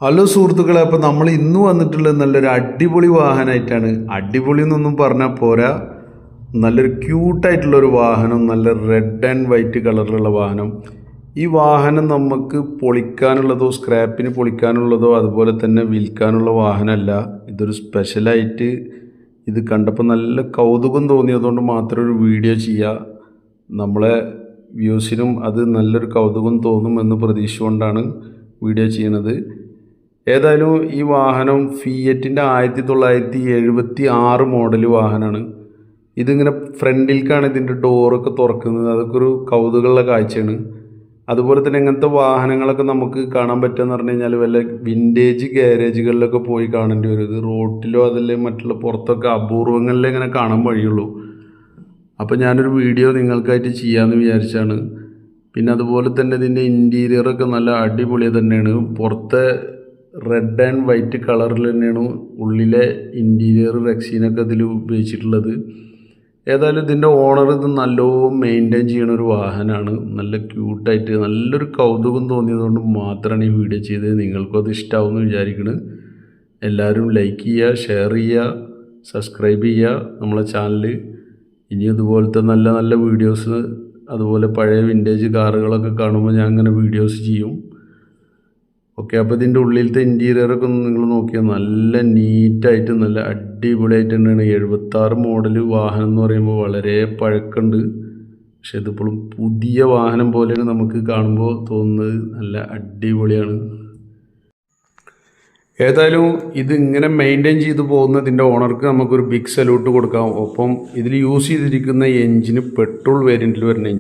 Hello സുഹൃത്തുക്കളെ, അപ്പോൾ നമ്മൾ ഇന്ന് വന്നിട്ടുള്ളത് നല്ലൊരു അടിപൊളി വാഹനമായിട്ടാണ്. അടിപൊളി എന്നൊന്നും പറഞ്ഞാൽ പോരാ, നല്ലൊരു ക്യൂട്ടായിട്ടുള്ളൊരു വാഹനം, നല്ല റെഡ് ആൻഡ് വൈറ്റ് കളറിലുള്ള വാഹനം. ഈ വാഹനം നമുക്ക് പൊളിക്കാനുള്ളതോ സ്ക്രാപ്പിന് പൊളിക്കാനുള്ളതോ അതുപോലെ തന്നെ വിൽക്കാനുള്ള വാഹനമല്ല. ഇതൊരു സ്പെഷ്യലായിട്ട് ഇത് കണ്ടപ്പോൾ നല്ല കൗതുകം തോന്നിയതുകൊണ്ട് മാത്രം ഒരു വീഡിയോ ചെയ്യുക. നമ്മളെ വ്യൂസിനും അത് നല്ലൊരു കൗതുകം തോന്നുമെന്ന് പ്രതീക്ഷിച്ചുകൊണ്ടാണ് വീഡിയോ ചെയ്യണത്. ഏതായാലും ഈ വാഹനം ഫിയറ്റിൻ്റെ 1976 മോഡൽ വാഹനമാണ്. ഇതിങ്ങനെ ഫ്രണ്ടിലേക്കാണ് ഇതിൻ്റെ ഡോറൊക്കെ തുറക്കുന്നത്. അതൊക്കെ ഒരു കൗതുകമുള്ള കാഴ്ചയാണ്. അതുപോലെ തന്നെ ഇങ്ങനത്തെ വാഹനങ്ങളൊക്കെ നമുക്ക് കാണാൻ പറ്റുകയെന്ന് പറഞ്ഞു കഴിഞ്ഞാൽ വല്ല വിൻറ്റേജ് ഗ്യാരേജുകളിലൊക്കെ പോയി കാണേണ്ടി വരും. ഇത് റോട്ടിലോ അതല്ലേ മറ്റുള്ള പുറത്തൊക്കെ അപൂർവങ്ങളിലേ ഇങ്ങനെ കാണാൻ വഴിയുള്ളൂ. അപ്പോൾ ഞാനൊരു വീഡിയോ നിങ്ങൾക്കായിട്ട് ചെയ്യാമെന്ന് വിചാരിച്ചാണ്. പിന്നെ അതുപോലെ തന്നെ ഇതിൻ്റെ ഇൻറ്റീരിയറൊക്കെ നല്ല അടിപൊളി തന്നെയാണ്. പുറത്തെ റെഡ് ആൻഡ് വൈറ്റ് കളറിൽ തന്നെയാണ് ഉള്ളിലെ ഇൻറ്റീരിയർ റെക്സീനൊക്കെ ഇതിൽ ഉപയോഗിച്ചിട്ടുള്ളത്. ഏതായാലും ഇതിൻ്റെ ഓണർ ഇത് നല്ലോണം മെയിൻറ്റെയിൻ ചെയ്യുന്ന ഒരു വാഹനമാണ്. നല്ല ക്യൂട്ടായിട്ട് നല്ലൊരു കൗതുകം തോന്നിയതുകൊണ്ട് മാത്രമാണ് ഈ വീഡിയോ ചെയ്തത്. നിങ്ങൾക്കും അത് ഇഷ്ടമാവുമെന്ന് വിചാരിക്കുന്നു. എല്ലാവരും ലൈക്ക് ചെയ്യുക, ഷെയർ ചെയ്യുക, സബ്സ്ക്രൈബ് ചെയ്യുക നമ്മളെ ചാനൽ. ഇനി ഇതുപോലത്തെ നല്ല നല്ല വീഡിയോസ്, അതുപോലെ പഴയ വിൻറ്റേജ് കാറുകളൊക്കെ കാണുമ്പോൾ ഞാൻ അങ്ങനെ വീഡിയോസ് ചെയ്യും. ഓക്കെ, അപ്പോൾ ഇതിൻ്റെ ഉള്ളിലത്തെ ഇൻറ്റീരിയറൊക്കെ ഒന്ന് നിങ്ങൾ നോക്കിയാൽ നല്ല നീറ്റായിട്ട് നല്ല അടിപൊളിയായിട്ട് തന്നെയാണ്. 76 മോഡൽ വാഹനം എന്ന് പറയുമ്പോൾ വളരെ പഴക്കമുണ്ട്. പക്ഷെ ഇതിപ്പോഴും പുതിയ വാഹനം പോലെയാണ് നമുക്ക് കാണുമ്പോൾ തോന്നുന്നത്. നല്ല അടിപൊളിയാണ്. ഏതായാലും ഇത് ഇങ്ങനെ മെയിൻറ്റെയിൻ ചെയ്തു പോകുന്നതിൻ്റെ ഓണർക്ക് നമുക്കൊരു ബിഗ് സല്യൂട്ട് കൊടുക്കാം. ഒപ്പം ഇതിൽ യൂസ് ചെയ്തിരിക്കുന്ന എൻജിന് പെട്രോൾ വേരിയൻറ്റിൽ വരുന്ന